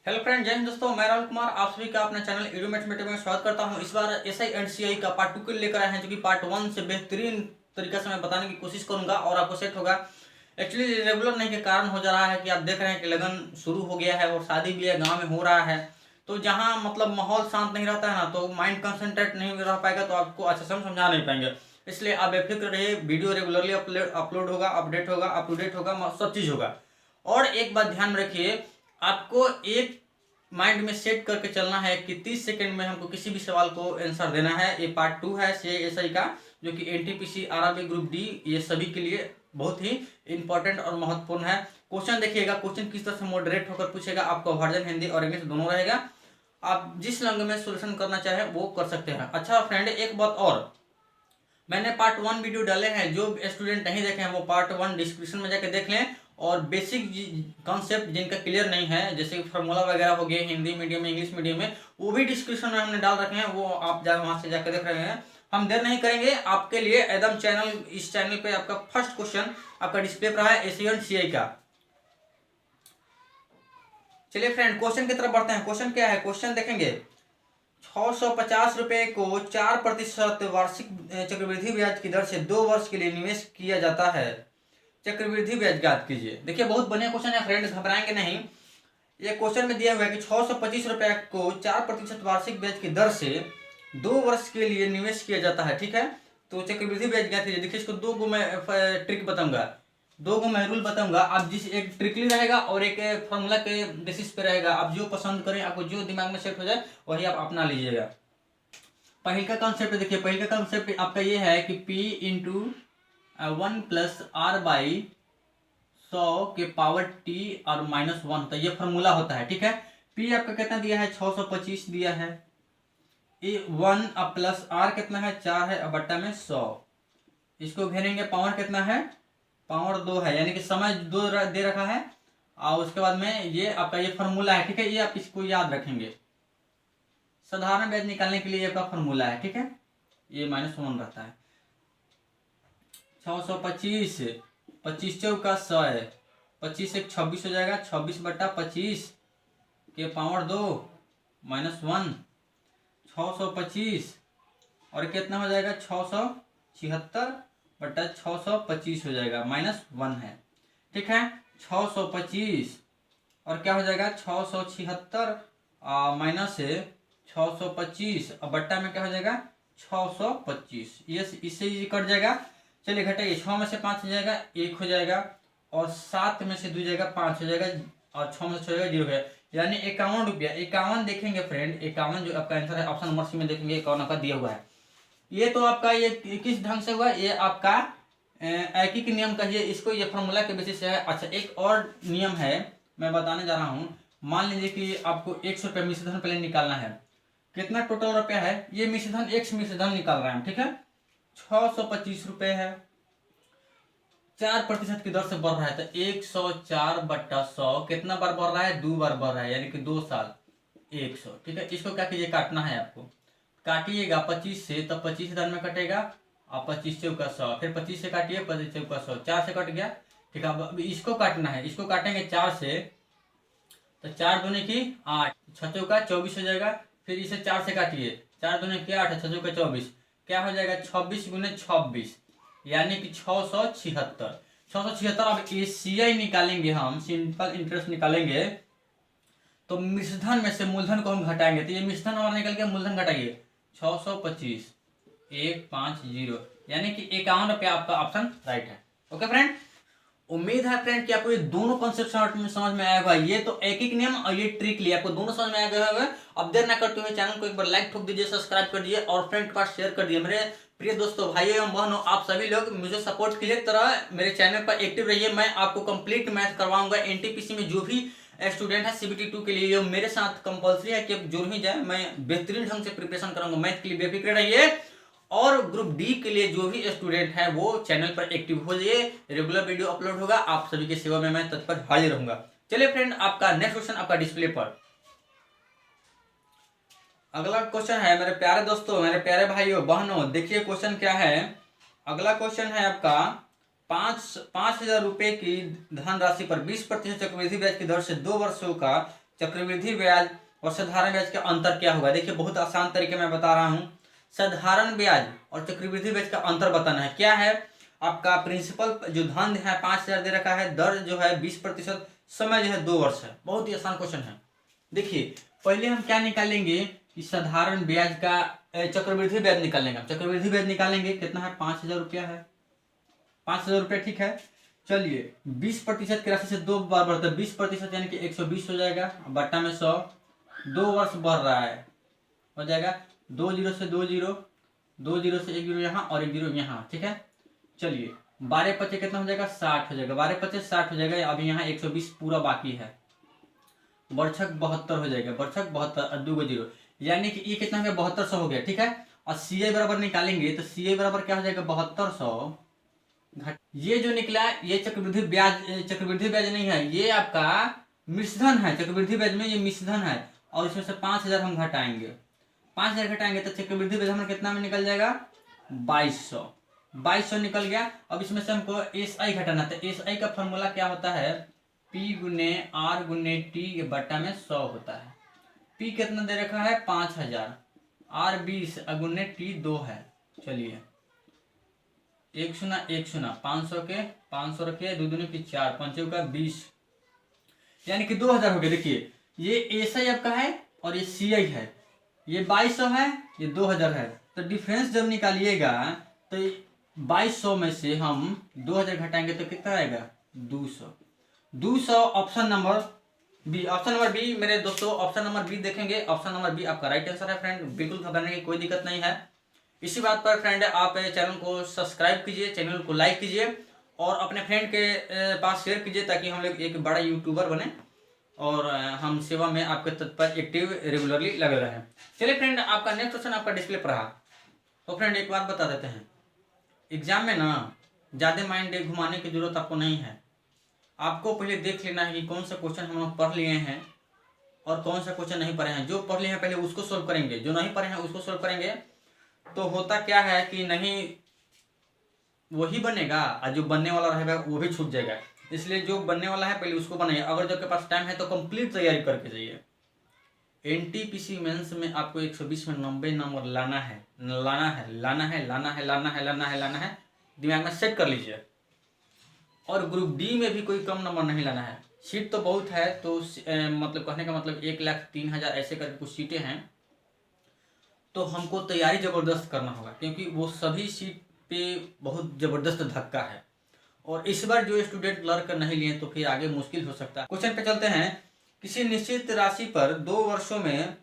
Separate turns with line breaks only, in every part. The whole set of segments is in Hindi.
हेलो फ्रेंड, जय हिंद दोस्तों। मैं राहुल कुमार आप सभी का अपने चैनल एडू मैथमेटिक्स में स्वागत करता हूं। इस बार एसआई एंड सीआई का पार्ट 2 के लेकर आए हैं, जो कि पार्ट 1 से बेहतरीन तरीके से मैं बताने की कोशिश करूंगा और आपको सेट होगा। एक्चुअली रेगुलर नहीं के कारण हो जा रहा है कि आप देख रहे हैं कि लगन शुरू हो गया है और शादी भी है, गाँव में हो रहा है। तो जहाँ मतलब माहौल शांत नहीं रहता है ना, तो माइंड कंसंट्रेट नहीं रह पाएगा, तो आपको अच्छे से हम समझा नहीं पाएंगे। इसलिए आप बेफिक्र रहिए, वीडियो रेगुलरली अपलोड होगा, अपडेट होगा, अप टू डेट होगा, सब चीज़ होगा। और एक बात ध्यान में रखिए, आपको एक माइंड में सेट करके चलना है कि 30 सेकंड में हमको किसी भी सवाल को आंसर देना है। ये पार्ट 2 है सीएसआई का, जो कि एनटीपीसी आरआरबी ग्रुप डी, ये सभी के लिए बहुत ही इंपॉर्टेंट और महत्वपूर्ण है। क्वेश्चन देखिएगा, क्वेश्चन किस तरह से मॉडरेट होकर पूछेगा, आपका वर्जन हिंदी और इंग्लिश दोनों रहेगा। आप जिस लैंग्वेज में सोल्यूशन करना चाहें वो कर सकते हैं। अच्छा फ्रेंड, एक बात और, मैंने पार्ट 1 वीडियो डाले हैं, जो स्टूडेंट नहीं देखे हैं वो पार्ट 1 डिस्क्रिप्शन में जाकर देख लें। और बेसिक कॉन्सेप्ट जिनका क्लियर नहीं है, जैसे फार्मूला वगैरह हो गए हिंदी मीडियम में, इंग्लिश मीडियम में, वो भी डिस्क्रिप्शन में हमने डाल रखे हैं, वो आप वहां से जाकर देख रहे हैं। हम देर नहीं करेंगे, आपके लिए एकदम इस चैनल पे आपका फर्स्ट क्वेश्चन आपका डिस्प्ले पर है एशियन सीआई का। चलिए फ्रेंड, क्वेश्चन की तरफ बढ़ते हैं। क्वेश्चन क्या है, क्वेश्चन देखेंगे। 650 रुपए को 4% वार्षिक चक्रवृद्धि ब्याज की दर से 2 वर्ष के लिए निवेश किया जाता है। चक्रवृद्धि ब्याज ज्ञात कीजिए। देखिए, बहुत बढ़िया क्वेश्चन है फ्रेंड, घबराएंगे नहीं। ये क्वेश्चन में दिया हुआ है कि 625 रुपए को 4% वार्षिक ब्याज की दर से 2 वर्ष के लिए निवेश किया जाता है। ठीक है, तो चक्रवृद्धि ब्याज ज्ञात कीजिए। देखिए, इसको दो गो मैं ट्रिक बताऊंगा, दो गो मैं रूल बताऊंगा। आप जिस एक ट्रिकली रहेगा और एक फॉर्मूला के बेसिस पे रहेगा। आप जो पसंद करें, आपको जो दिमाग में सेट हो जाए वही आप अपना लीजिएगा। पहले का कॉन्सेप्ट देखिए, पहले का कॉन्सेप्ट आपका ये है कि P इंटू 1+R/100 के पावर T और -1, तो ये फॉर्मूला होता है। ठीक है, P आपका कितना दिया है, 625 दिया है। ये 1 प्लस R कितना है, 4 है, बट्टा में 100। इसको घेरेंगे, पावर कितना है, पावर 2 है, यानी कि समय 2 दे रखा है। और उसके बाद में ये आपका ये फॉर्मूला है। ठीक है, ये आप इसको याद रखेंगे, साधारण ब्याज निकालने के लिए आपका फॉर्मूला है। ठीक है, ये -1 रहता है। 625, 25 चौका 100, 25 एक 26 हो जाएगा, 26/25 के पावर 2 -1, 625 और कितना हो जाएगा, 676/625 हो जाएगा, -1 है। ठीक है, 625 और क्या हो जाएगा, 676 माइनस 625 और बट्टा में क्या हो जाएगा, 625। ये इससे ये कट जाएगा। चलिए घटाइए, 6 में से 5 हो जाएगा, 1 हो जाएगा, और 7 में से 2 जाएगा, 5 हो जाएगा, और 6 में से 6 जाएगा, 0 है, यानी 51 रुपया। 51 देखेंगे फ्रेंड, 51 जो आपका आंसर है, ऑप्शन नंबर सी में देखेंगे 51 का दिया हुआ है। ये तो आपका ये किस ढंग से हुआ, ये आपका एकीक नियम कहिए इसको, ये फॉर्मूला के बेसिस से है। अच्छा, एक और नियम है मैं बताने जा रहा हूँ। मान लीजिए कि आपको 100 रुपये मिश्रधन पहले निकालना है। कितना टोटल रुपया है, ये मिश्रधन x मिश्रधन निकाल रहे हैं। ठीक है, 625 रुपये है, 4% की दर से बढ़ रहा है, तो 104/100 कितना बार बढ़ रहा है, 2 बार बढ़ रहा है, यानी कि 2 साल 100। ठीक है, इसको क्या कीजिए, काटना है आपको। काटिएगा 25 से, तब 25,000 में कटेगा, और 25 चौका 100, फिर 25 से काटिए, 25 चौका 100, 4 से कट गया। ठीक है, अब इसको काटना है, इसको काटेंगे 4 से, तो 4 दूनी की 8, 6 चौका 24 हो जाएगा। फिर इसे 4 से काटिए, 4 दूनी की 8, 6 चौका 24, क्या हो जाएगा, 26 गुने 26, यानी कि 676। 676। अब एसीआई निकालेंगे, हम सिंपल इंटरेस्ट निकालेंगे, तो मिश्रधन में से मूलधन को हम घटाएंगे, तो ये मिश्रधन हमारा निकल गया, मूलधन घटाइए, 625 150, यानी कि 51 रुपया आपका ऑप्शन राइट है। ओके फ्रेंड, उम्मीद है फ्रेंड कि आपको ये दोनों कॉन्सेप्ट समझ में आया होगा। ये तो एक एक नियम और ये ट्रिक लिया, आपको दोनों समझ में आया होगा। अब देर ना करते हुए चैनल को एक बार लाइक ठोक दीजिए, सब्सक्राइब कर दीजिए और फ्रेंड के पास शेयर कर दीजिए। मेरे प्रिय दोस्तों, भाइयों एवं बहनों, आप सभी लोग मुझे सपोर्ट के लिए तरह मेरे चैनल पर एक्टिव रहिए। मैं आपको कंप्लीट मैथ करवाऊंगा। एनटीपीसी में जो भी स्टूडेंट है सीबीटी 2 के लिए, मेरे साथ कंपलसरी है कि जुड़ ही जाए। मैं बेहतरीन ढंग से प्रिपरेशन कराऊंगा मैथ के लिए, बेफिक्र रहिए। और ग्रुप डी के लिए जो भी स्टूडेंट है वो चैनल पर एक्टिव हो जाइए, रेगुलर वीडियो अपलोड होगा, आप सभी की सेवा में मैं तत्पर हाजिर रहूंगा। चलिए फ्रेंड, आपका नेक्स्ट क्वेश्चन आपका डिस्प्ले पर। अगला क्वेश्चन है मेरे प्यारे दोस्तों, मेरे प्यारे भाइयों बहनों, देखिए क्वेश्चन क्या है। अगला क्वेश्चन है आपका, 5,000 रुपए की धनराशि पर 20% चक्रवृद्धि ब्याज की दर से 2 वर्षों का चक्रवृद्धि ब्याज और साधारण ब्याज का अंतर क्या होगा। देखिए बहुत आसान तरीके में बता रहा हूँ। साधारण ब्याज और चक्रवृद्धि ब्याज का अंतर बताना है। क्या है, आपका प्रिंसिपल जो धन है 5,000 दे रखा है, दर जो है 20%, समय जो है 2 वर्ष है। बहुत ही आसान क्वेश्चन है। देखिए पहले हम क्या निकालेंगे कि साधारण ब्याज का चक्रवृद्धि ब्याज निकालेंगे। चक्रवृद्धि ब्याज निकालेंगे, कितना है, 5,000 रुपया है, 5,000 रुपया, ठीक है। चलिए 20% की राशि से 2 बार बढ़ता है, 20% यानी कि 120 हो जाएगा, बट्टा में 100, 2 वर्ष बढ़ रहा है, हो जाएगा 2 जीरो से 2 जीरो, 2 जीरो से 1 जीरो यहाँ और 1 जीरो यहाँ, ठीक है। चलिए 12 पचे कितना हो जाएगा, 60 हो जाएगा, 12 पचे 60 हो जाएगा। अभी यहाँ 120 पूरा बाकी है, बरछक 72 हो जाएगा, बरछक 72, 2 जीरो, यानी कि ये कितना हो गया, 7200 हो गया, ठीक है। और सी आई बराबर निकालेंगे तो सी आई बराबर क्या हो जाएगा, 7200 घट, ये जो निकला ये चक्रवृद्धि ब्याज, चक्रवृद्धि ब्याज नहीं है, ये आपका मिश्रधन है। चक्रवृद्धि ब्याज में ये मिश्रधन है और इसमें से 5,000 हम घटाएंगे, 5,000 घटाएंगे तो चक्रवृद्धि ब्याज हमारा कितना में निकल जाएगा, 2200 निकल गया। अब इसमें से हमको एस आई घटाना था। एस आई का फॉर्मूला क्या होता है, पी गुने आर गुने टी बट्टा में 100 होता है। पी कितना दे रखा है, 5,000, आर 20 गुने टी 2 है। चलिए 1 500 के 500 रखे, 2 दूनी की 4, 5 का 20, यानी कि 2,000 हो गया। देखिए ये एस आई आपका है और ये सी आई है, ये 2200 है, ये 2,000 है। तो डिफरेंस जब निकालिएगा तो 2200 में से हम 2,000 घटाएंगे तो कितना आएगा, 200। Option number B, option number B मेरे दोस्तों, ऑप्शन नंबर बी देखेंगे, ऑप्शन नंबर बी आपका राइट आंसर है फ्रेंड। बिल्कुल घबराने की कोई दिक्कत नहीं है। इसी बात पर फ्रेंड आप चैनल को सब्सक्राइब कीजिए, चैनल को लाइक कीजिए और अपने फ्रेंड के पास शेयर कीजिए ताकि हम लोग एक बड़ा यूट्यूबर बने और हम सेवा में आपके तत्पर एक्टिव रेगुलरली लगे रहें। चलिए फ्रेंड, आपका नेक्स्ट क्वेश्चन आपका डिस्प्ले पर रहा। तो फ्रेंड एक बात बता देते हैं, एग्जाम में ना ज़्यादा माइंड घुमाने की जरूरत आपको नहीं है। आपको पहले देख लेना है कि कौन सा क्वेश्चन हम लोग पढ़ लिए हैं और कौन सा क्वेश्चन नहीं पढ़े हैं। जो पढ़ लिए हैं पहले उसको सोल्व करेंगे, जो नहीं पढ़े हैं उसको सोल्व करेंगे। तो होता क्या है कि नहीं वही बनेगा और जो बनने वाला रहेगा वो भी छूट जाएगा। इसलिए जो बनने वाला है पहले उसको बनाइए। अगर जो आपके पास टाइम है तो कंप्लीट तैयारी करके जाइए। एनटीपीसी मेंस में आपको 120 में 90 नंबर लाना है, लाना है, दिमाग में सेट कर लीजिए। और ग्रुप डी में भी कोई कम नंबर नहीं लाना है। सीट तो बहुत है, तो मतलब कहने का मतलब 1,03,000 ऐसे करके कुछ सीटें हैं, तो हमको तैयारी जबरदस्त करना होगा क्योंकि वो सभी सीट पे बहुत जबरदस्त धक्का है। और इस बार जो स्टूडेंट क्लर्क नहीं लिए तो फिर आगे मुश्किल हो सकता है। क्वेश्चन पे चलते हैं। किसी निश्चित राशि पर 2 वर्षों में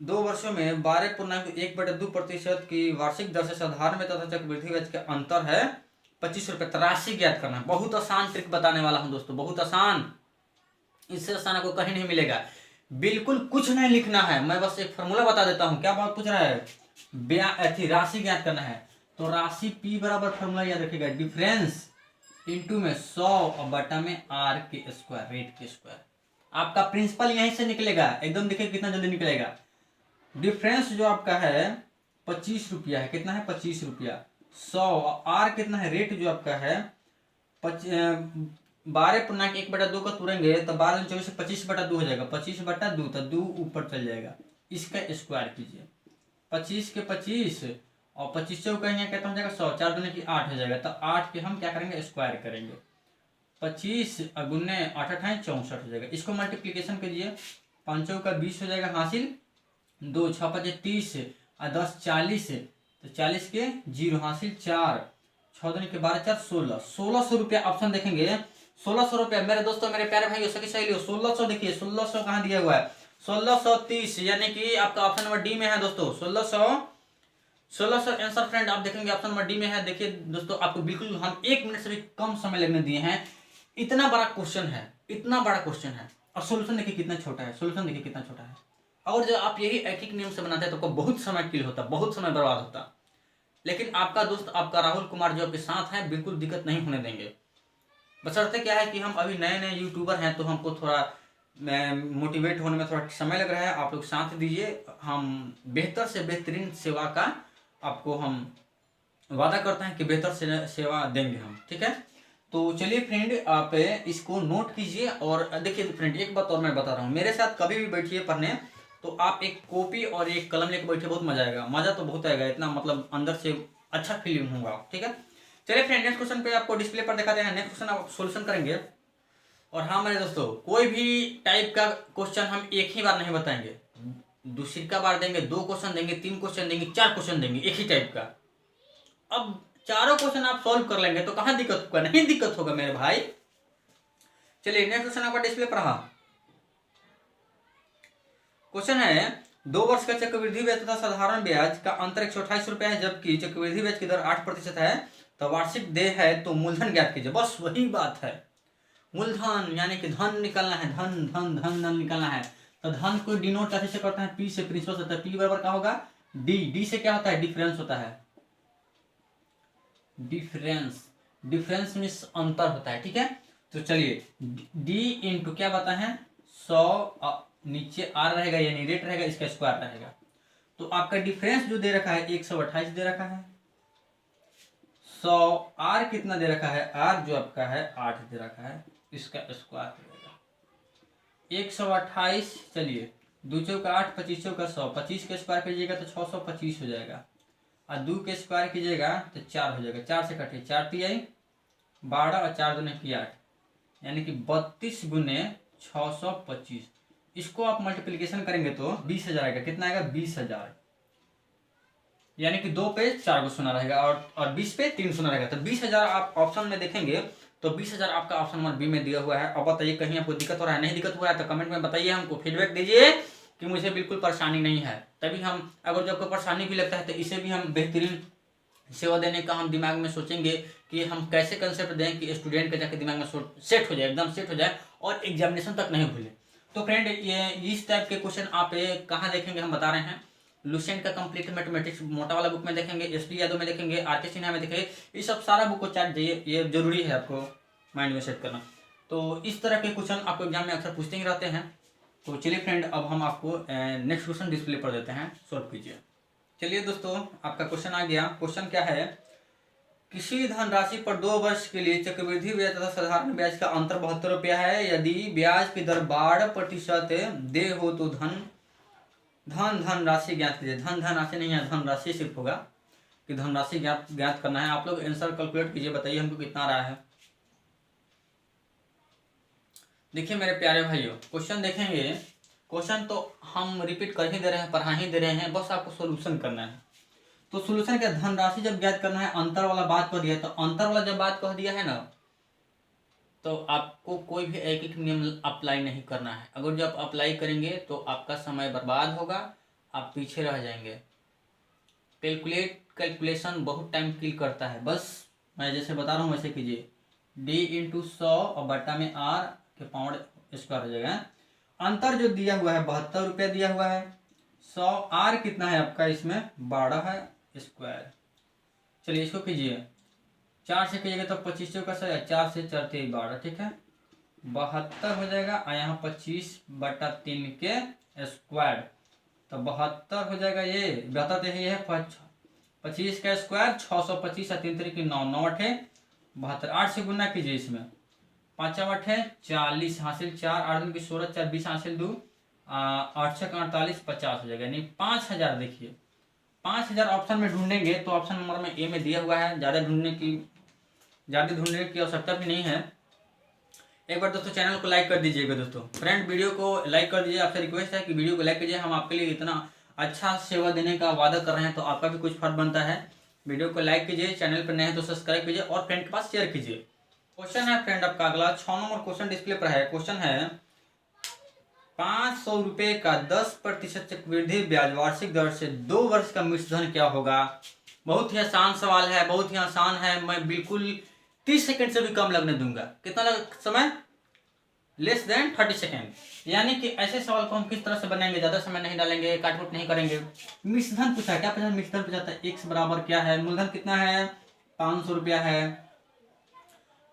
12.1/2% की वार्षिक दर से साधारण में तथा चक्रवृद्धि ब्याज का अंतर है 25 रुपये। राशि ज्ञात करना है। बहुत आसान ट्रिक बताने वाला हूं दोस्तों, बहुत आसान, इससे आसान आपको कहीं नहीं मिलेगा। बिल्कुल कुछ नहीं लिखना है, मैं बस एक फॉर्मूला बता देता हूं। क्या बात पूछ रहा है, राशि ज्ञात करना है तो राशि P बराबर फॉर्मूला याद रखिएगा, डिफरेंस इंटू में 100 और बटा में R के स्क्वायर, रेट के स्क्वायर। आपका प्रिंसिपल यहीं से निकलेगा, एकदम देखिए कितना जल्दी निकलेगा। डिफरेंस जो आपका है 25 रुपया है, कितना है 25 रुपया, 100 और R कितना है, रेट जो आपका है 12.1/2 का तुरेंगे तो 12 से 25/2 हो जाएगा, 25/2 तो 2 ऊपर चल जाएगा। इसका स्क्वायर कीजिए, 25 के 25 और 25 का यहाँ कहता हो जाएगा 100, 4 दूनी की 8 हो जाएगा। तो 8 के हम क्या करेंगे, स्क्वायर करेंगे। 25 गुने 8 8 64 हो जाएगा। इसको मल्टीप्लीकेशन कीजिए, 5 का 20 हो जाएगा हासिल, 2 6 5 30 और 10 40, तो 40 के 0 हासिल 4, 6 दूनी के 12 4 16, 1600 रुपया ऑप्शन देखेंगे। 1600 रुपया मेरे दोस्तों, मेरे प्यारे भाई, सही लियो 1600। देखिए 1600 कहाँ दिया हुआ है, 1630, यानी कि आपका ऑप्शन नंबर डी में है दोस्तों। 1600 आंसर फ्रेंड आप देखेंगे ऑप्शन नंबर डी में है। देखिए दोस्तों, आपको बिल्कुल हम 1 मिनट से भी कम समय लगने दिए हैं। इतना बड़ा क्वेश्चन है, इतना बड़ा क्वेश्चन है और सोल्यूशन देखिए कितना छोटा है, सोल्यूशन देखिए कितना छोटा है। और जब आप यही एक नियम से बनाते हैं तो आपको बहुत समय किल होता, बहुत समय बर्बाद होता। लेकिन आपका दोस्त आपका राहुल कुमार जो आपके साथ है, बिल्कुल दिक्कत नहीं होने देंगे। बशर्ते क्या है कि हम अभी नए नए यूट्यूबर हैं तो हमको थोड़ा मोटिवेट होने में थोड़ा समय लग रहा है। आप लोग साथ दीजिए, हम बेहतर से बेहतरीन सेवा का आपको हम वादा करते हैं कि बेहतर से सेवा देंगे हम, ठीक है। तो चलिए फ्रेंड, आप इसको नोट कीजिए। और देखिए फ्रेंड, एक बात और मैं बता रहा हूँ, मेरे साथ कभी भी बैठिए पढ़ने, तो आप एक कॉपी और एक कलम लेकर बैठिए, बहुत मजा आएगा। मजा तो बहुत आएगा, इतना मतलब अंदर से अच्छा फीलिंग होगा, ठीक है। चलिए फ्रेंड, नेक्स्ट क्वेश्चन पे आपको डिस्प्ले पर दिखाते हैं। नेक्स्ट क्वेश्चन आप सोल्यूशन करेंगे। और हाँ मेरे दोस्तों, कोई भी टाइप का क्वेश्चन हम एक ही बार नहीं बताएंगे, दूसरी का बार देंगे, 2 क्वेश्चन देंगे, 3 क्वेश्चन देंगे, 4 क्वेश्चन देंगे एक ही टाइप का। अब चारों क्वेश्चन आप सॉल्व कर लेंगे तो कहां दिक्कत होगा, नहीं दिक्कत होगा मेरे भाई। चलिए नेक्स्ट क्वेश्चन आपका डिस्प्ले पर रहा। क्वेश्चन है 2 वर्ष का चक्रवृद्धि ब्याज तथा साधारण ब्याज का अंतर 128 रुपए है, जबकि चक्रवृद्धि ब्याज की दर 8% है, तो वार्षिक देय है, तो मूलधन ज्ञात कीजिए। बस वही बात है, मूलधन यानी कि धन निकालना है, धन धन धन धन निकालना है। तो धन को डिनोट कैसे करते हैं, पी से, प्रिंसिपल से होता है, पी बराबर क्या होगा, डी। डी से क्या होता है, डिफरेंस होता है, डिफरेंस। डिफरेंस मीन्स अंतर होता है, ठीक है। तो चलिए डी इंटू क्या बता है 100, नीचे आर रहेगा यानी रेट रहेगा, इसका स्क्वायर रहेगा। तो आपका डिफरेंस जो दे रखा है 128 दे रखा है, 100 आर कितना दे रखा है, आर जो आपका है 8 दे रखा है, इसका स्क्वायर रहेगा 128। चलिए 2 चौका 8, 25 चौका 100, 25 के स्क्वायर कीजिएगा तो 625 हो जाएगा, और 2 के स्क्वायर कीजिएगा तो 4 हो जाएगा, 4 से कटिए 4 तिहाई 12 और 4 दूनी की 8, यानी कि 32 गुने 625। इसको आप मल्टीप्लीकेशन करेंगे तो 20,000 आएगा। कितना आएगा, 20,000, यानी कि 2 पे 4 को शून्य रहेगा और 20 पे 3 शून्य रहेगा। तो 20,000 आप ऑप्शन में देखेंगे तो 20,000 आपका ऑप्शन नंबर बी में दिया हुआ है। अब बताइए कहीं आपको दिक्कत हो रहा है, नहीं दिक्कत हो रहा है तो कमेंट में बताइए, हमको फीडबैक दीजिए कि मुझे बिल्कुल परेशानी नहीं है। तभी हम, अगर जब कोई परेशानी भी लगता है तो इसे भी हम बेहतरीन सेवा देने का हम दिमाग में सोचेंगे कि हम कैसे कंसेप्ट दें कि स्टूडेंट के जाके दिमाग में सेट हो जाए, एकदम सेट हो जाए और एग्जामिनेशन तक नहीं भूले। तो फ्रेंड, ये इस टाइप के क्वेश्चन आप कहाँ देखेंगे, हम बता रहे हैं, लुसेंट का कंप्लीट मैथमेटिक्स मोटा वाला बुक में देखेंगे, एसपी यादव में देखेंगे, आर के सिन्हा में देखेंगे। ये सब सारा बुक को चार्ट जाइए, ये जरूरी है आपको माइंड में सेट करना। तो इस तरह के क्वेश्चन आपको एग्जाम में अक्सर पूछते ही रहते हैं। तो चलिए फ्रेंड, अब हम आपको नेक्स्ट क्वेश्चन डिस्प्ले पर देते हैं, सॉल्व कीजिए। चलिए दोस्तों, आपका क्वेश्चन आ गया। क्वेश्चन क्या है, किसी धनराशि पर 2 वर्ष के लिए चक्रवृद्धि ब्याज तथा साधारण ब्याज का अंतर 72 रुपया है। यदि ब्याज की दर 12% दे हो तो धन राशि ज्ञात कीजिए। धन राशि नहीं है, धन राशि सिर्फ होगा कि धनराशि ज्ञात करना है। आप लोग आंसर कैलकुलेट कीजिए, बताइए हमको कितना आ रहा है। देखिए मेरे प्यारे भाइयों, क्वेश्चन देखेंगे, क्वेश्चन तो हम रिपीट कर ही दे रहे हैं, पढ़ा ही दे रहे हैं, बस आपको सोल्यूशन करना है। तो सोल्यूशन क्या, धनराशि जब ज्ञात करना है, अंतर वाला बात कह दिया, तो अंतर वाला जब बात कह दिया है ना, तो आपको कोई भी एक एक नियम अप्लाई नहीं करना है। अगर जब अप्लाई करेंगे तो आपका समय बर्बाद होगा, आप पीछे रह जाएंगे। कैलकुलेशन बहुत टाइम किल करता है। बस मैं जैसे बता रहा हूँ वैसे कीजिए, डी इंटू 100 और बट्टा में आर के पाउंड स्क्वायर हो जाएगा। अंतर जो दिया हुआ है 72 रुपया दिया हुआ है, 100 आर कितना है आपका, इसमें 12 है स्क्वायर। चलिए इसको कीजिए, 4 से कीजिएगा तो 25 का सही है, 4 से 4 3 12, ठीक है, 72 हो जाएगा। और यहाँ 25/3 के स्क्वायर, तो 72 हो जाएगा। ये 72 यही है, 25 का स्क्वायर 625 और 3 3 की 9 9 8 72, 8 से गुना कीजिए, इसमें 5 8 है 40 हासिल 4 8 2 की 16 4 20 हासिल 2 8 6 48 50 हो जाएगा, यानी 5,000। देखिए 5,000 ऑप्शन में ढूंढेंगे तो ऑप्शन नंबर में ए में दिया हुआ है, ज़्यादा ढूंढने की आवश्यकता भी नहीं है। एक बार दोस्तों चैनल को लाइक कर दीजिएगा। दोस्तों फ्रेंड, वीडियो को लाइक कर दीजिए, आपसे रिक्वेस्ट है कि वीडियो को लाइक कीजिए। हम आपके लिए इतना अच्छा सेवा देने का वादा कर रहे हैं, तो आपका भी कुछ फर्ज बनता है। वीडियो को लाइक कीजिए, चैनल पर नए हैं तो सब्सक्राइब कीजिए और फ्रेंड के पास शेयर कीजिए। क्वेश्चन है फ्रेंड आपका अगला, 6 नंबर क्वेश्चन डिस्प्ले पर है। क्वेश्चन है 500 रुपये का 10% चक्रवृद्धि ब्याज वार्षिक दर से 2 वर्ष का मिश्रण क्या होगा। बहुत ही आसान सवाल है, बहुत ही आसान है। मैं बिल्कुल 30 सेकंड से भी कम लगने दूंगा। कितना समय, लेस देन 30 सेकंड। यानी कि ऐसे सवाल को हम किस तरह से बनाएंगे, ज्यादा समय नहीं डालेंगे, काटपुट नहीं करेंगे। मिश्रण पूछा, क्या पूछा, मिश्रण पूछा था। x बराबर क्या है, मूलधन कितना है 500 रुपया है।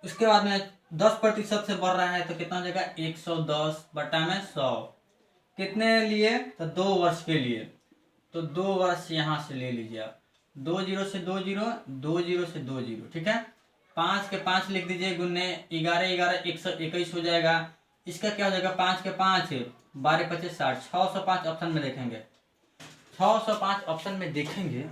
उसके बाद में 10% से बढ़ रहा है तो कितना हो जाएगा 110 बटा में 100। कितने लिए, तो 2 वर्ष के लिए। तो 2 वर्ष यहाँ से ले लीजिए आप, 2 0 से 2 0, 2 0 से 2 0, ठीक है। 5 के 5 लिख दीजिए, गुने 11 11 121 हो जाएगा। इसका क्या हो जाएगा, 5 के 5 12 25 60, 605 ऑप्शन में देखेंगे। 605 ऑप्शन में देखेंगे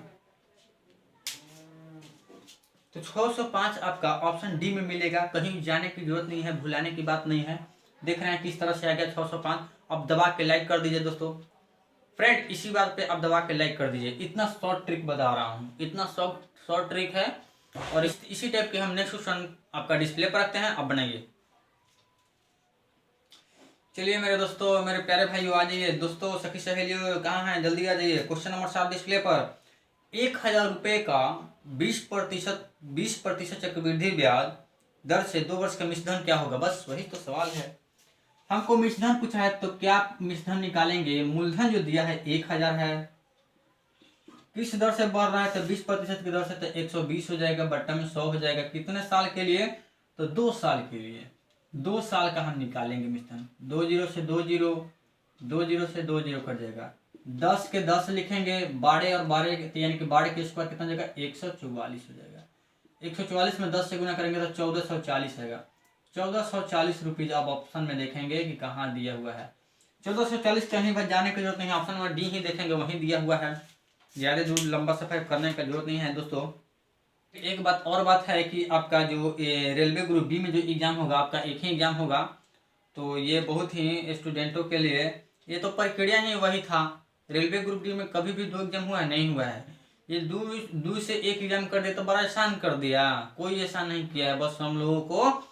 तो 605 आपका ऑप्शन डी में मिलेगा। कहीं जाने की जरूरत नहीं है, भुलाने की बात नहीं है। देख रहे हैं किस तरह से आ गया 605। अब दबा के लाइक कर दीजिए दोस्तों। फ्रेंड इसी बात पे अब दबा के लाइक कर दीजिए। इतना शॉर्ट ट्रिक बता रहा हूँ, इतना शॉर्ट ट्रिक है। और इसी टाइप के हम नेक्स्ट क्वेश्चन आपका डिस्प्ले पर रखते हैं, अब बनाइए। चलिए मेरे दोस्तों, मेरे प्यारे भाइयों, आ जाइए दोस्तों, सखी सहेलियों, कहाँ हैं, जल्दी आ जाइए। क्वेश्चन नंबर 7 डिस्प्ले पर। 1000 रुपये का 20% चक्रवृद्धि ब्याज दर से 2 वर्ष का मिश्रधन क्या होगा। बस वही तो सवाल है। हमको मिश्रधन पूछा है तो क्या मिश्रधन निकालेंगे। मूलधन जो दिया है 1000 है, किस दर से बढ़ रहा है तो 20% की दर से, तो 120 हो जाएगा, बट्टा में 100 हो जाएगा। कितने साल के लिए, तो 2 साल के लिए। 2 साल का हम निकालेंगे मिश्रधन। 2 0 से 2 0, 2 0 से 2 0 कट जाएगा। 10 के 10 लिखेंगे, 12 और 12 यानी कि 12 के स्क्वायर कितना हो जाएगा, 144 हो जाएगा। 144 में 10 से गुना करेंगे तो 1440 आएगा। 1440 रुपीज आप ऑप्शन में देखेंगे कि कहाँ दिया हुआ है। 1440 कहीं पर जाने की जरूरत नहीं है, ऑप्शन नंबर डी ही देखेंगे, वहीं दिया हुआ है। ज़्यादा दूर लंबा सफर करने की जरूरत नहीं है दोस्तों। एक बात और बात है कि आपका जो रेलवे ग्रुप डी में जो एग्जाम होगा, आपका एक ही एग्जाम होगा, तो ये बहुत ही स्टूडेंटों के लिए ये तो प्रक्रिया ही वही था। रेलवे ग्रुप डी में कभी भी 2 एग्जाम हुआ है, नहीं हुआ है। ये दो से एक एग्जाम कर दिया तो बड़ा आसान कर दिया। कोई ऐसा नहीं किया है, बस हम लोगों को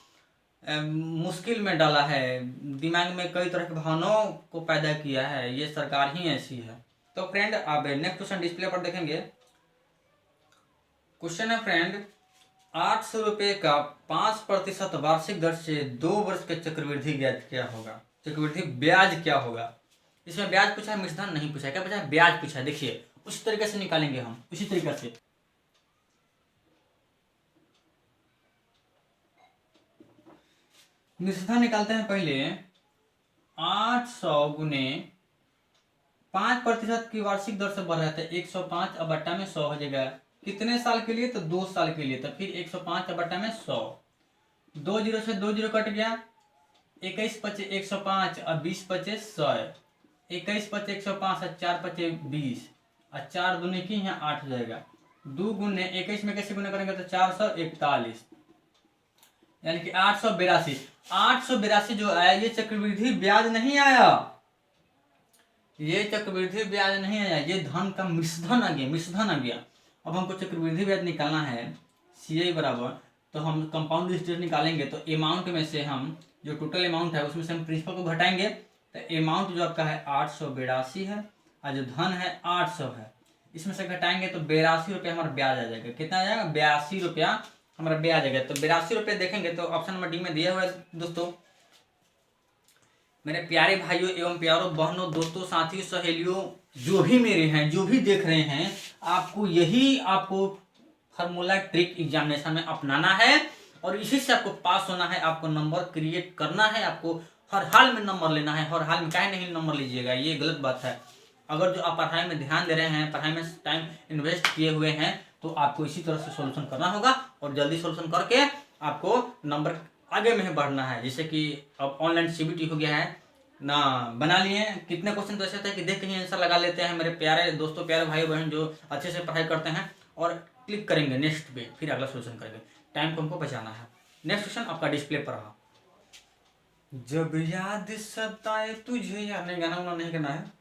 मुश्किल में डाला है, दिमाग में कई तरह की भावनाओं को पैदा किया है। ये सरकार ही ऐसी है। तो फ्रेंड आप नेक्स्ट क्वेश्चन डिस्प्ले पर देखेंगे। क्वेश्चन है फ्रेंड, 800 रुपये का 5% वार्षिक दर से 2 वर्ष का चक्रवृद्धि ब्याज क्या होगा। चक्रवृद्धि ब्याज क्या होगा। इसमें ब्याज पूछा है, मिश्रधन नहीं पूछा है। क्या पूछा है, ब्याज पूछा है। देखिए उसी तरीके से निकालेंगे हम, उसी तरीके से। मिश्रधन निकालते हैं पहले। 800 गुने 5% की वार्षिक दर से बढ़ रहा था, 105 अब बट्टा में 100 हो जाएगा। कितने साल के लिए, तो 2 साल के लिए। तो फिर 105 अब बट्टा में 100, 2 0 से 2 0 कट गया। 21 25 105 और 20 25 100, 21 25 105 और 4 25 20 और 4 दूनी की यहाँ 8 हो जाएगा। 2 गुने 21 में कैसे गुना करेंगे तो 441, यानी कि 882। 882 जो आया ये चक्रवृद्धि ब्याज नहीं आया, ये चक्रवृद्धि ब्याज नहीं आया, ये धन का मिश्रधन आ गया, मिश्रधन आ गया। अब हमको चक्रवृद्धि ब्याज निकालना है, CI बराबर, तो हम कंपाउंड इंटरेस्ट निकालेंगे। तो अमाउंट में से हम जो टोटल अमाउंट है उसमें से हम प्रिंसिपल को घटाएंगे। तो अमाउंट जो आपका है 882 है और जो धन है 800 है, इसमें से घटाएंगे तो 82 रुपये हमारा ब्याज आ जाएगा। कितना आ जाएगा, 82 रुपया हमारा ब्याज आ जाएगा। तो 82 रुपये देखेंगे तो ऑप्शन नंबर डी में दिया हुआ है दोस्तों। मेरे प्यारे भाइयों एवं प्यारों बहनों, दोस्तों, साथियों, सहेलियों, जो भी मेरे हैं, जो भी देख रहे हैं, आपको फार्मूला ट्रिक एग्जामिनेशन में अपनाना है और इसी से आपको पास होना है। आपको नंबर क्रिएट करना है, आपको हर हाल में नंबर लेना है। हर हाल में काहे नहीं नंबर लीजिएगा, ये गलत बात है। अगर जो आप पढ़ाई में ध्यान दे रहे हैं, पढ़ाई में टाइम इन्वेस्ट किए हुए हैं, तो आपको इसी तरह से सोल्यूशन करना होगा और जल्दी सोल्यूशन करके आपको नंबर आगे में बढ़ना है। जैसे कि अब ऑनलाइन CBT हो गया है ना, बना लिए कितने क्वेश्चन तो ऐसे थे कि देख के ही आंसर लगा लेते हैं। मेरे प्यारे दोस्तों, प्यारे भाई बहन जो अच्छे से पढ़ाई करते हैं और क्लिक करेंगे नेक्स्ट पे, फिर अगला सोल्यूशन करेंगे। टाइम को हमको बचाना है। नेक्स्ट क्वेश्चन आपका डिस्प्ले पर रहा। जब याद सताए तुझे, यार नहीं, गाना वाना नहीं करना है।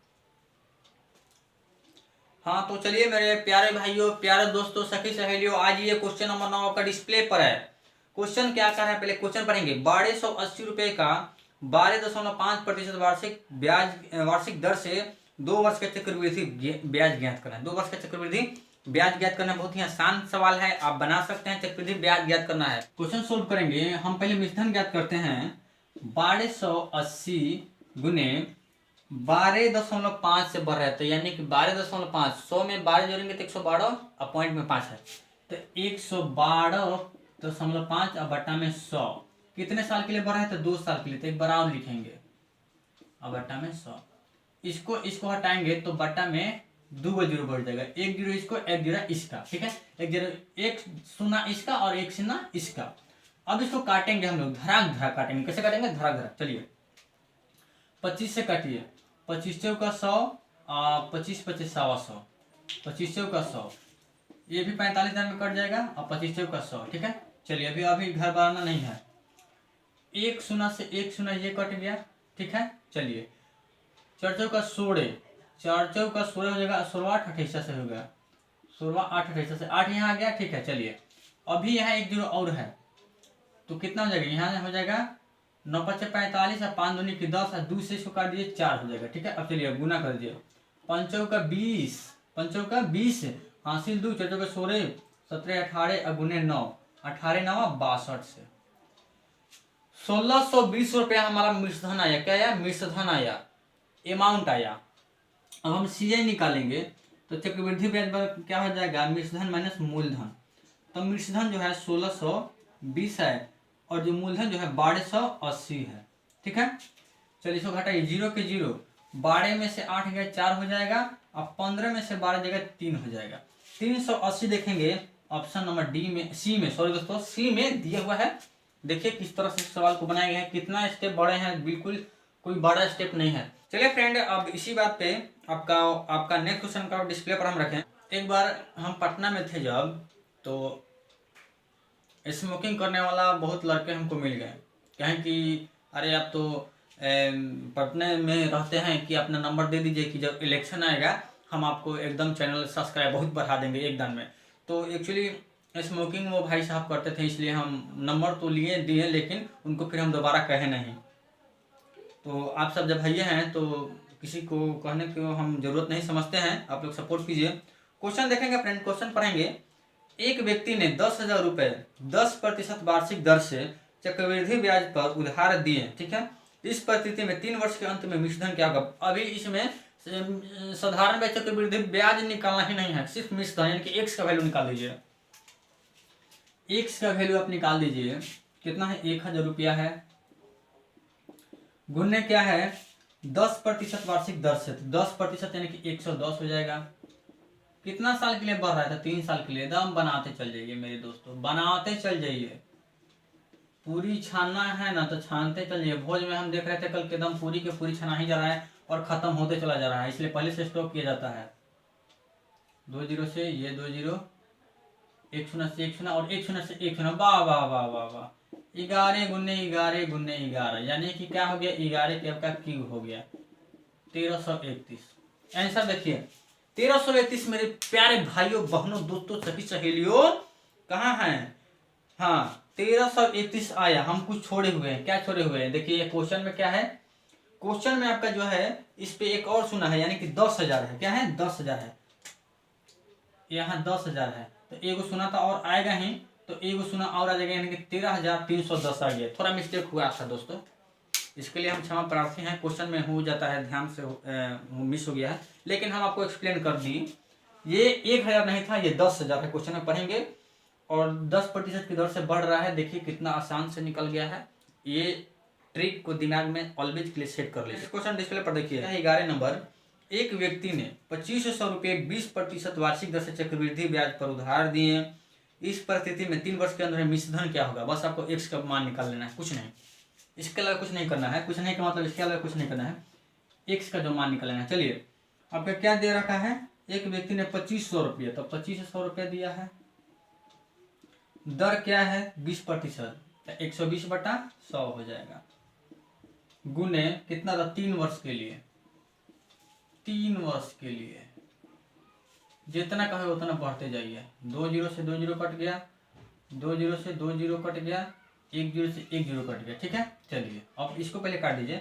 हाँ तो चलिए मेरे प्यारे भाइयों, प्यारे दोस्तों, सखी सहेलियों, आज ये क्वेश्चन नंबर 9 आपका डिस्प्ले पर है। क्वेश्चन क्या कर रहे हैं, पहले क्वेश्चन पढ़ेंगे। 1280 रुपये का 12.5% वार्षिक दर से 2 वर्ष का चक्रवृद्धि ब्याज ज्ञात करना है। 2 वर्ष का चक्रवृद्धि ब्याज ज्ञात करना बहुत ही आसान सवाल है, आप बना सकते हैं। चक्रवृद्धि ब्याज ज्ञात करना है, क्वेश्चन सोल्व करेंगे। हम पहले मिश्रधन ज्ञात करते हैं। 1280 गुने 12.5 से बढ़ रहा है, तो यानी कि 12.5, 100 में 12 जोड़ेंगे तो 112 और पॉइंट में 5 है, तो 112.5 और बट्टा में 100। कितने साल के लिए बढ़ा है, तो 2 साल के लिए। तो एक बार और लिखेंगे और बट्टा में 100। इसको हटाएंगे तो बट्टा में 2 जीरो बढ़ जाएगा, 1 जीरो इसको, 1 जीरो इसका, ठीक है, 1 जीरो, 1 शून्य इसका और 1 शून्य इसका। अब इसको काटेंगे हम लोग, धराक धराक काटेंगे। कैसे काटेंगे? धराक धराक। चलिए 25 से काटिए, 25 चौका 100, 25 25 100, 25 चौका 100, ये भी 45 दिन में कट जाएगा, और 25 चौका 100, ठीक है। चलिए अभी अभी घर बनाना नहीं है, 1 शून्य से 1 शून्य ये कट गया, ठीक है। चलिए 4 चौका 16, 4 चौका 16 हो जाएगा, 16 8 28 से हो गया, 16 8 28 से 8 यहाँ आ गया, ठीक है। चलिए अभी यहाँ 1 जीरो और है, तो कितना हो जाएगा? यहाँ हो जाएगा 9 5 45 और 5 दूनी की 10 और 2 से इसको काट दीजिए, 4 हो जाएगा, ठीक है। अब चलिए गुना कर दीजिए, 5 चौका 20, 5 चौका 20 हासिल 2, 4 चौका 16, 17 18 और गुने 9, 18 9 62 से 1620 रुपया हमारा मिश्रधन आया। क्या आया? मिश्रधन आया, अमाउंट आया। अब हम सीए निकालेंगे तो चक्रवृद्धि ब्याज पर क्या हो जाएगा? मिश्रधन माइनस मूलधन। तो मिश्रधन जो है 1620 है और जो मूलधन जो है 1280 है, ठीक है। चलिए इसको घटाइए, 0 के 0, 12 में से 8 गया 4 हो जाएगा, अब 15 में से 12 जगह 3 हो जाएगा, 380 देखेंगे ऑप्शन नंबर डी में, सी में, सॉरी दोस्तों, सी में दिया हुआ है। देखिए किस तरह से सवाल को बनाया गया है, कितना स्टेप बड़े हैं, बिल्कुल कोई बड़ा स्टेप नहीं है। चलिए फ्रेंड, अब इसी बात पे आपका नेक्स्ट क्वेश्चन का डिस्प्ले पर हम रखें। एक बार हम पटना में थे जब, तो स्मोकिंग करने वाला बहुत लड़के हमको मिल गए, कहें कि अरे आप तो पटने में रहते हैं कि अपना नंबर दे दीजिए कि जब इलेक्शन आएगा हम आपको एकदम चैनल सब्सक्राइब बहुत बढ़ा देंगे एकदम में। तो एक्चुअली स्मोकिंग वो भाई साहब करते थे, इसलिए हम नंबर तो लिए दिए, लेकिन उनको फिर हम दोबारा कहे नहीं। तो आप सब जब भैया हैं तो किसी को कहने की हम जरूरत नहीं समझते हैं, आप लोग सपोर्ट कीजिए। क्वेश्चन देखेंगे फ्रेंड, क्वेश्चन पढ़ेंगे। एक व्यक्ति ने 10,000 रुपए 10% वार्षिक दर से चक्रवृद्धि ब्याज पर उधार दिए, ठीक है। इस परिस्थिति में 3 वर्ष के अंत में मिश्रधन क्या होगा? अभी इसमें साधारण ब्याज चक्रवृद्धि ब्याज निकालना ही नहीं है, सिर्फ मिश्रधन यानी कि एक्स का वैल्यू निकाल दीजिए। एक्स का वैल्यू आप निकाल दीजिए, कितना है? 1000 रुपया है, गुने क्या है? 10% वार्षिक दर से, तो 10% यानी कि 110 हो जाएगा। कितना साल के लिए बढ़ रहा था? 3 साल के लिए। दम बनाते चल जाइए मेरे दोस्तों, बनाते चल जाइए। पूरी छानना है ना तो छानते चल जाइए। भोज में हम देख रहे थे कल के दम पूरी के पूरी छना ही जा रहा है और खत्म होते चला जा रहा है, इसलिए पहले से स्टॉक किया जाता है। 2 जीरो से ये 2 जीरो, 1 शून्य से 1 शून्य और 1 शून्य से 1 शून्य, वाह वाह वाह वाह वाह, 11 गुने 11 गुने 11, यानी कि क्या हो गया? 11 के का क्यूब हो गया, 1331। आंसर देखिए 1331। मेरे प्यारे भाइयों बहनों दोस्तों सभी सहेलियों, कहाँ हैं? हाँ 1331 आया। हम कुछ छोड़े हुए हैं, क्या छोड़े हुए हैं? देखिए ये क्वेश्चन में क्या है, क्वेश्चन में आपका जो है इस पे एक और सुना है, यानी कि 10,000 है। क्या है? 10,000 है, यहाँ 10,000 है, तो एगो सुना था और आएगा ही, तो एगो सुना और आ जाएगा, यानी कि 13,310 आ गया। थोड़ा मिस्टेक हुआ था दोस्तों, इसके लिए हम क्षमा प्रार्थी हैं। क्वेश्चन में हो जाता है, ध्यान से मिस हो गया है, लेकिन हम आपको एक्सप्लेन कर दिए। ये 1000 नहीं था, ये 10,000 है। क्वेश्चन में पढ़ेंगे और 10% की दर से बढ़ रहा है। देखिए कितना आसान से निकल गया है। ये ट्रिक को दिमाग में ऑलवेज के लिए सेट कर लीजिए। क्वेश्चन डिस्प्ले पर देखिए 11 नंबर। एक व्यक्ति ने 2500 रुपये 20% वार्षिक दर से चक्रवृद्धि ब्याज पर उधार दिए। इस परिस्थिति में 3 वर्ष के अंदर मिश्रधन क्या होगा? बस आपको एक्स का मान निकाल लेना है, कुछ नहीं, इसके अलावा कुछ नहीं करना है। कुछ नहीं का मतलब इसके अलावा कुछ नहीं करना है, एक्स का जो मान निकाल लेना है। चलिए आपका क्या दे रखा है? एक व्यक्ति ने 2500 रुपये, तो 2500 रुपये दिया है। दर क्या है? 20%, 120/100 हो जाएगा, गुने कितना था? 3 वर्ष के लिए। 3 वर्ष के लिए जितना कहे उतना बढ़ते जाइए। 2 जीरो से 2 जीरो कट गया, 2 जीरो से 2 जीरो कट गया, 1 जीरो से 1 जीरो कट गया, ठीक है। चलिए अब इसको पहले काट दीजिए।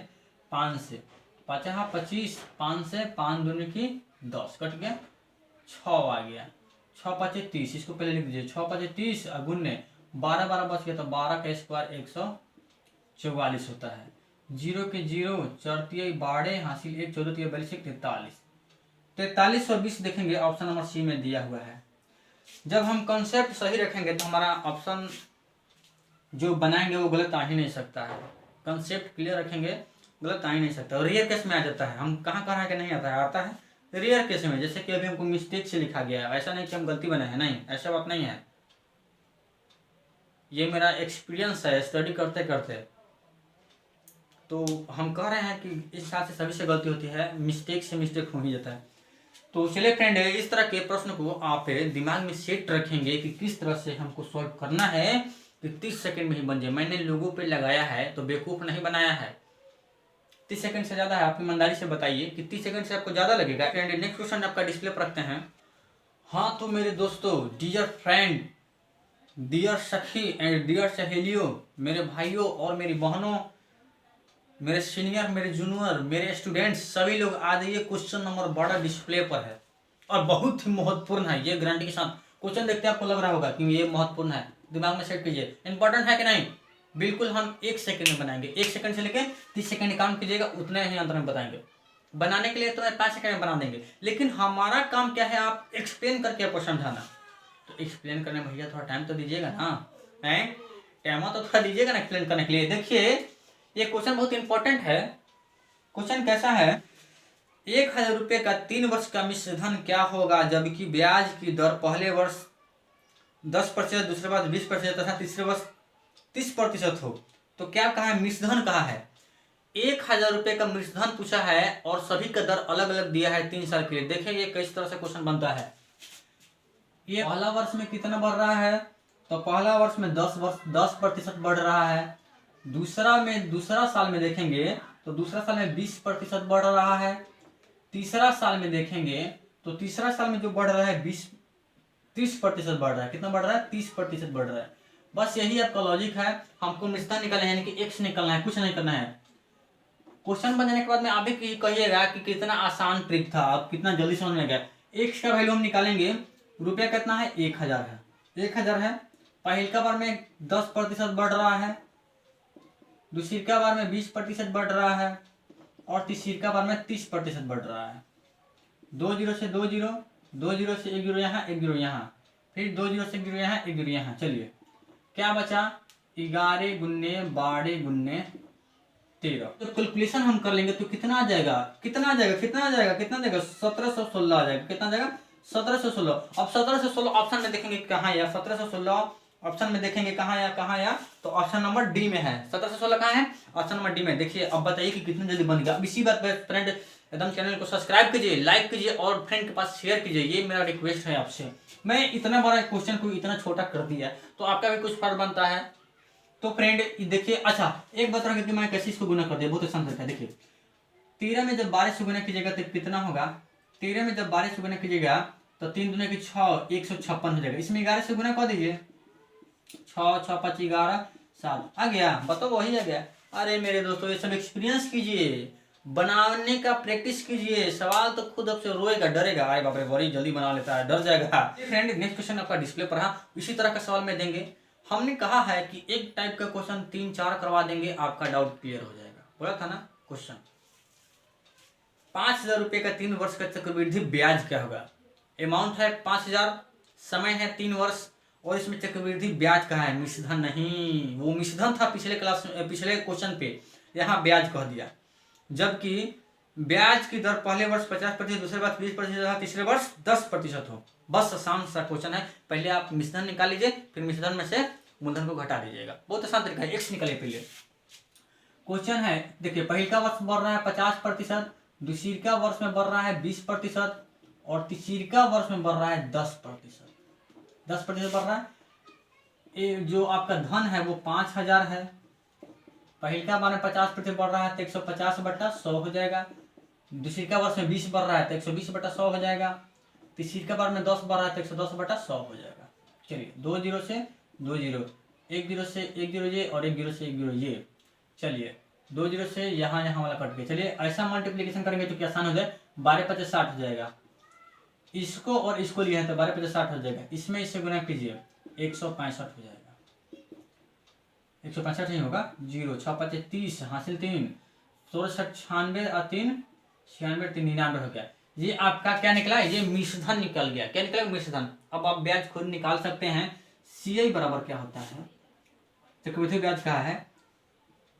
5 से 5 25, 5 से 5 दूनी की 10 कट गया, 6 आ गया, 6 5 30। इसको पहले लिख दीजिए, 6 5 30 गुने 12 12 बच गया, तो 12 का स्क्वायर 144 होता है। 0 के 0, 4 तिया 12 हासिल 1, 14 तिया 42, 43। 4320 देखेंगे, ऑप्शन नंबर सी में दिया हुआ है। जब हम कंसेप्ट सही रखेंगे तो हमारा ऑप्शन जो बनाएंगे वो गलत आ ही नहीं सकता है। कंसेप्ट क्लियर रखेंगे, गलत आ ही नहीं सकता। और रियल केस में आ जाता है। हम कहाँ कह रहे हैं कि नहीं आता है? आता है, रेयर केस में, जैसे कि अभी हमको मिस्टेक से लिखा गया है, ऐसा नहीं कि हम गलती बनाए हैं, नहीं, ऐसा बात नहीं है। ये मेरा एक्सपीरियंस है स्टडी करते करते। तो हम कह रहे हैं कि इस हिसाब से सभी से गलती होती है, मिस्टेक से मिस्टेक हो ही जाता है। तो चलिए फ्रेंड, इस तरह के प्रश्न को आप दिमाग में सेट रखेंगे कि किस तरह से हमको सॉल्व करना है कि 30 सेकंड में ही बन जाए। मैंने लोगों पे लगाया है तो बेवकूफ़ नहीं बनाया है। 30 सेकंड से ज़्यादा है, आप ईमानदारी से बताइए कि 30 सेकंड से आपको ज़्यादा लगेगा। फ्रेंड, नेक्स्ट क्वेश्चन आपका डिस्प्ले पर रखते हैं। हाँ तो मेरे दोस्तों, डियर फ्रेंड, डियर सखी एंड डियर सहेलियों, मेरे भाइयों और मेरी बहनों, मेरे सीनियर, मेरे जूनियर, मेरे स्टूडेंट्स, सभी लोग आ जाइए। क्वेश्चन नंबर बड़ा डिस्प्ले पर है और बहुत ही महत्वपूर्ण है, ये गारंटी के साथ। क्वेश्चन देखते आपको लग रहा होगा कि ये महत्वपूर्ण है, दिमाग में सेट कीजिए। इंपॉर्टेंट है कि नहीं? बिल्कुल हम 1 सेकंड में बनाएंगे। 1 सेकंड से लेकर 30 सेकंड काउंट कीजिएगा, उतने ही अंतर में बताएंगे। बनाने के लिए तो 5 सेकंड में बना देंगे, लेकिन हमारा काम क्या है, आप एक्सप्लेन करके आपको समझाना। तो एक्सप्लेन करने में भैया थोड़ा टाइम तो दीजिएगा ना, है टाइम तो थोड़ा दीजिएगा ना एक्सप्लेन करने के लिए। देखिए ये क्वेश्चन बहुत इंपॉर्टेंट है। क्वेश्चन कैसा है, 1000 रुपये का 3 वर्ष का मिश्रधन क्या होगा जबकि ब्याज की दर पहले वर्ष 10%, दूसरे वर्ष 20% तथा तीसरे वर्ष 30% हो। तो क्या कहा है, मिश्रधन कहा है। 1000 रुपये का मिश्रधन पूछा है और सभी का दर अलग अलग दिया है 3 साल के लिए। देखिए ये किस तरह से क्वेश्चन बनता है। ये पहला वर्ष में कितना बढ़ रहा है, तो पहला वर्ष में 10% बढ़ रहा है। दूसरा साल में देखेंगे तो दूसरा साल में 20% बढ़ रहा है। तीसरा साल में देखेंगे तो तीसरा साल में जो बढ़ रहा है 30% बढ़ रहा है। कितना बढ़ रहा है, 30% बढ़ रहा है। बस यही आपका लॉजिक है। हमको मिश्रधन निकालना है, यानी कि एक्स निकालना है, कुछ नहीं करना है। क्वेश्चन बन जाने के बाद में आप भी कहिएगा कि कितना आसान ट्रिक था, आप कितना जल्दी समझ में गया। एक्स का वैल्यू हम निकालेंगे, रुपया कितना है, 1000 है। 1000 है, पहला बार में 10% बढ़ रहा है, दूसरा बार में 20% बढ़ रहा है और तीसरा बार में 30% बढ़ रहा है। 2 जीरो से 2 जीरो, 2 जीरो से 1 जीरो यहाँ, 1 जीरो यहाँ, फिर 2 जीरो से 1 जीरो यहाँ, 1 जीरो यहाँ। चलिए क्या बचा, 11 गुन्ने 12 गुन्ने 13। तो कैलकुलेशन हम कर लेंगे तो कितना आ जाएगा, कितना आ जाएगा, कितना आ जाएगा, कितना आ जाएगा, 1716 आ जाएगा। कितना आ जाएगा, 1716। अब 1716 ऑप्शन में देखेंगे कहाँ या 1716 ऑप्शन में देखेंगे कहाँ या तो ऑप्शन नंबर डी में है। 1716 कहाँ है, ऑप्शन नंबर डी में। देखिए अब बताइए कि कितनी जल्दी बन गया। अब इसी बात पे फ्रेंड एकदम चैनल को सब्सक्राइब कीजिए, लाइक कीजिए और फ्रेंड के पास शेयर कीजिए, ये मेरा रिक्वेस्ट है आपसे। मैं इतना बड़ा क्वेश्चन को इतना छोटा कर दिया तो आपका भी कुछ फर्ज बनता है। तो फ्रेंड देखिए, अच्छा एक बात रखिए कि मैं कैसे इसको गुना कर दिया, बहुत आसान तरीका है। देखिए 13 में जब 12 से गुना कीजिएगा तो कितना होगा, 13 में जब 12 से गुना कीजिएगा तो 3 दूनी की 6, 156 हो जाएगा। इसमें 11 से गुना कर दीजिए, 6 6 5 11 7 आ गया, बताओ वही आ गया। अरे मेरे दोस्तों ये सब एक्सपीरियंस कीजिए, बनाने का प्रैक्टिस कीजिए। सवाल तो खुद आपसे रोएगा, डरेगा, आए बाप रे बड़ी जल्दी बना लेता है, डर जाएगा। फ्रेंड नेक्स्ट क्वेश्चन आपका डिस्प्ले पर है, इसी तरह का सवाल में देंगे। हमने कहा है कि एक टाइप का क्वेश्चन 3-4 करवा देंगे, आपका डाउट क्लियर हो जाएगा। बोला था ना क्वेश्चन। 5000 रुपये का 3 वर्ष का चक्रवृद्धि ब्याज क्या होगा। अमाउंट है 5000, समय है 3 वर्ष और इसमें चक्रवृद्धि ब्याज कहा है, मिश्रधन नहीं। वो मिश्रधन था पिछले क्वेश्चन पे, यहाँ ब्याज कह दिया। जबकि ब्याज की दर पहले वर्ष 50%, दूसरे वर्ष 20%, तीसरे वर्ष 10% हो। बस आसान सा क्वेश्चन है। पहले आप मिश्रधन निकाल लीजिए, फिर मिश्रधन में से मूलधन को घटा दीजिएगा। बहुत आसान तरीका है, एक्स निकालिए पहले। क्वेश्चन है देखिए, पहला वर्ष बढ़ रहा है 50%, दूसरा वर्ष में बढ़ रहा है 20% और तीसरा वर्ष में बढ़ रहा है 10%। 10% बढ़ रहा है। ये जो आपका धन है वो 5000 है। पहला बार में 50% बढ़ रहा है तो 150/100 हो जाएगा। दूसरा वर्ष में 20 बढ़ रहा है तो 120/100 हो जाएगा। तीसरा बार में 10 बढ़ रहा है तो 110/100 हो जाएगा। चलिए 2 जीरो से 2 जीरो, 1 जीरो से 1 जीरो ये और 1 जीरो से 1 जीरो ये। चलिए 2 जीरो से यहाँ वाला कट गया। चलिए ऐसा मल्टीप्लीकेशन करेंगे तो क्या आसान हो जाए, 12×5 60 हो जाएगा। इसको और इसको लिया है तो 12×5 60 हो जाएगा। इसमें इससे गुना कीजिए 165 हो जाएगा। 165 नहीं होगा, 0 6 5 30 हासिल 3 16 96 और 3 96 3 99 हो गया। ये आपका क्या निकला, ये मिश्रधन निकल गया। क्या निकला, मिश्रधन। अब आप ब्याज खुद निकाल सकते हैं। CI बराबर क्या होता है, चक्रवृद्धि ब्याज का है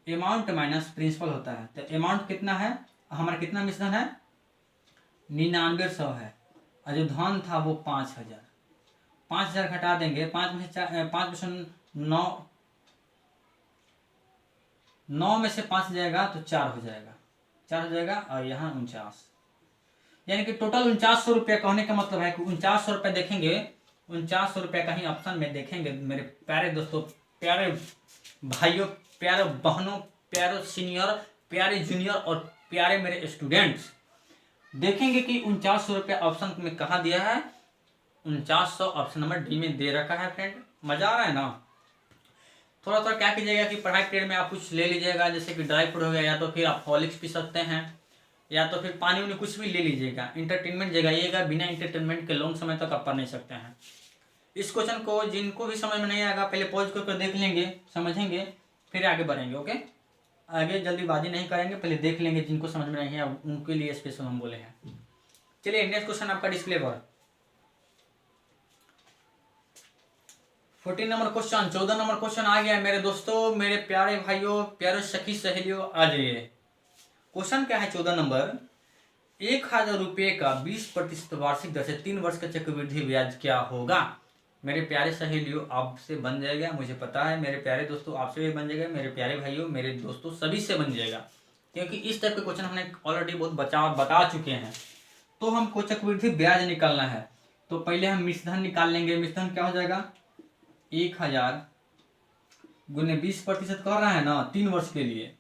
अमाउंट माइनस प्रिंसिपल होता है। तो अमाउंट कितना है हमारा, कितना मिश्रधन है 9900 है, और जो धन था वो 5000। 5000 घटा देंगे, 5 में से 5 में से 9, 9 में से 5 जाएगा तो 4 हो जाएगा, 4 हो जाएगा, और यहाँ 49, यानी कि टोटल 4900 रुपया। कहने का मतलब है कि 4900 रुपया देखेंगे, 4900 रुपया का ही ऑप्शन में देखेंगे मेरे प्यारे दोस्तों, प्यारे भाइयों, प्यारे बहनों, प्यारे सीनियर, प्यारे जूनियर और प्यारे मेरे स्टूडेंट्स, देखेंगे कि 4900 रुपया ऑप्शन में कहाँ दिया है। 4900 ऑप्शन नंबर डी में दे रखा है फ्रेंड। मजा आ रहा है ना। थोड़ा थोड़ा क्या कीजिएगा कि पढ़ाई पीरियड में आप कुछ ले लीजिएगा, जैसे कि ड्राई फ्रूट हो गया, या तो फिर आप हॉर्लिक्स पी सकते हैं, या तो फिर पानी उनी कुछ भी ले लीजिएगा। इंटरटेनमेंट जगाइएगा, बिना इंटरटेनमेंट के लॉन्ग समय तक आप पढ़ नहीं सकते हैं। इस क्वेश्चन को जिनको भी समझ में नहीं आएगा पहले पॉज करके देख लेंगे, समझेंगे, फिर आगे बढ़ेंगे। ओके, आगे जल्दीबाजी नहीं करेंगे, पहले देख लेंगे। जिनको समझ में नहीं है उनके लिए स्पेशल हम बोले हैं। चलिए नेक्स्ट क्वेश्चन आपका डिस्प्ले पर 14 नंबर क्वेश्चन, 14 नंबर क्वेश्चन आ गया मेरे दोस्तों, मेरे प्यारे भाइयों, प्यारे सखी सहेलियों, आ जाइए। क्वेश्चन क्या है 14 नंबर, 1000 रुपये का 20% वार्षिक दर से 3 वर्ष का चक्रवृद्धि ब्याज क्या होगा। मेरे प्यारे सहेलियों आपसे बन जाएगा, मुझे पता है। मेरे प्यारे दोस्तों आपसे भी बन जाएगा, मेरे प्यारे भाइयों, मेरे दोस्तों सभी से बन जाएगा, क्योंकि इस टाइप के क्वेश्चन हमने ऑलरेडी बहुत बता चुके हैं। तो हमको चक्रवृद्धि ब्याज निकालना है, तो पहले हम मिश्रधन निकाल लेंगे। मिश्रधन क्या हो जाएगा, 1000 गुने 20% कर रहा है ना, 3 वर्ष के लिए,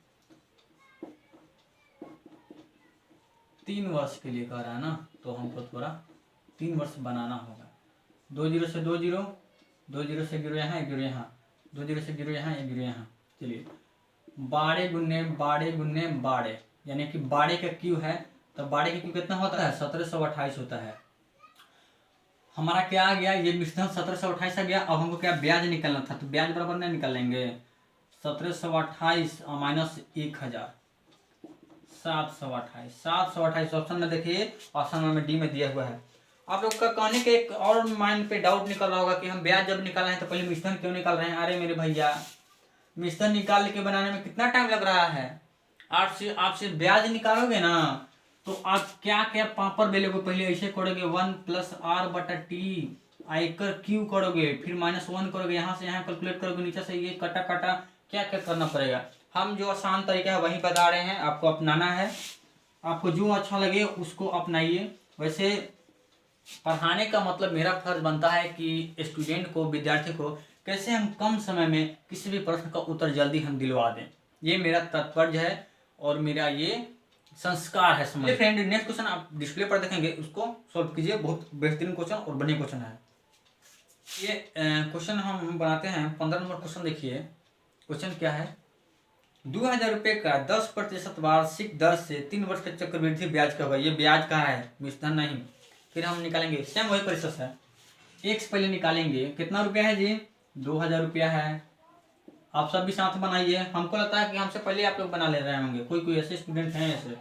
3 वर्ष के लिए कह रहा है ना, तो हमको थोड़ा 3 वर्ष बनाना होगा। 2 0 से 2 0, 2 0 से 1 0 यहाँ, 1 0 यहाँ, 2 0 से 1 0 यहाँ, 1 0 यहाँ। चलिए 12 गुने 12 गुने 12, यानी कि 12 का क्यू है, तो 12 का क्यू कितना होता है, 1728 होता है। हमारा क्या आ गया, ये मिश्रधन 1728 आ गया। अब हमको क्या ब्याज निकालना था, तो ब्याज बराबर नहीं निकालेंगे, 1728 माइनस 1000, 728, 728 ऑप्शन में देखिए, ऑप्शन में डी में दिया हुआ है। आप लोग का कहने के एक और माइंड पे डाउट निकल रहा होगा कि हम ब्याज जब निकाल रहे हैं तो पहले मिश्रधन क्यों निकाल रहे हैं। अरे मेरे भैया, मिश्रधन निकाल के बनाने में कितना टाइम लग रहा है। आपसे ब्याज निकालोगे ना, तो आप क्या क्या पापड़ बेलोगे, पहले ऐसे करोगे 1 + r/t, आयकर क्यू करोगे, फिर -1 करोगे, यहाँ से यहाँ कैलकुलेट करोगे, नीचे से ये कटा कटा क्या क्या करना पड़ेगा। हम जो आसान तरीका है वही बता रहे हैं, आपको अपनाना है। आपको जो अच्छा लगे उसको अपनाइए। वैसे पढ़ाने का मतलब मेरा फर्ज बनता है कि स्टूडेंट को, विद्यार्थी को कैसे हम कम समय में किसी भी प्रश्न का उत्तर जल्दी हम दिलवा दें, ये मेरा तात्पर्य है और मेरा ये संस्कार है। समझ फ्रेंड, नेक्स्ट क्वेश्चन आप डिस्प्ले पर देखेंगे, उसको सॉल्व कीजिए। बहुत बेहतरीन क्वेश्चन और बढ़िया क्वेश्चन है ये। क्वेश्चन हम बनाते हैं 15 नंबर क्वेश्चन। देखिए क्वेश्चन क्या है, 2000 रुपये का 10% वार्षिक दर से 3 वर्ष का चक्रवृद्धि ब्याज का होगा। ये ब्याज का है, मिश्रधन नहीं। फिर हम निकालेंगे, सेम वही प्रोसेस है। एक से पहले निकालेंगे, कितना रुपया है जी, 2000 रुपया है। आप सब भी साथ बनाइए। हमको लगता है कि हमसे पहले आप लोग बना ले रहे होंगे, कोई ऐसे स्टूडेंट हैं ऐसे।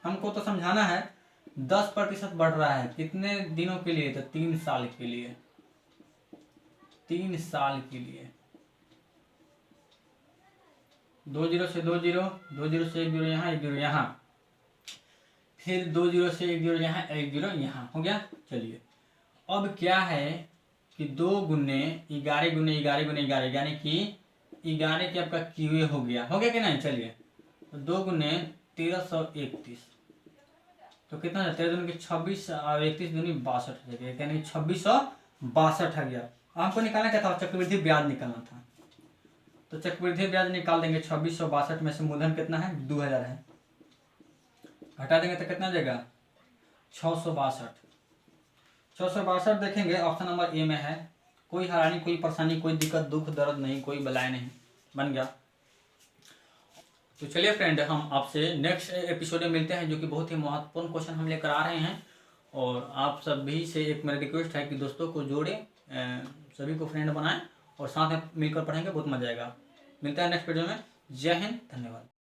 हमको तो समझाना है। 10% बढ़ रहा है, कितने दिनों के लिए, तो 3 साल के लिए, 3 साल के लिए। 2 0 से 2 0, 2 0 से 1 0 यहाँ, 1 0 यहाँ, फिर 2 0 से 1 0 यहाँ, 1 0 यहाँ, हो गया। चलिए अब क्या है कि 2 गुने 11 गुने 11 गुने 11, यानी कि 11 की आपका क्यूए हो गया कि नहीं। चलिए 2 गुने 1331, तो कितना है, 13 दूनी 26 और 31 दूनी 62 हो गया, यानी 2662 आ गया। हमको निकालना क्या था, चक्रवृद्धि ब्याज निकालना था। तो चक्रवृद्धि ब्याज निकाल देंगे। 2662 में से मूलधन कितना है, 2000 है, घटा देंगे तो कितना देगा, 662। 662 देखेंगे, ऑप्शन नंबर ए में है। कोई हैरानी, कोई परेशानी, कोई दिक्कत, दुख दर्द नहीं, कोई बलाय नहीं, बन गया। तो चलिए फ्रेंड, हम आपसे नेक्स्ट एपिसोड में मिलते हैं, जो कि बहुत ही महत्वपूर्ण क्वेश्चन हम लेकर आ रहे हैं। और आप सभी से एक मेरा रिक्वेस्ट है कि दोस्तों को जोड़ें, सभी को फ्रेंड बनाएं और साथ में मिलकर पढ़ेंगे, बहुत मजा आएगा। मिलता है नेक्स्ट वीडियो में। जय हिंद, धन्यवाद।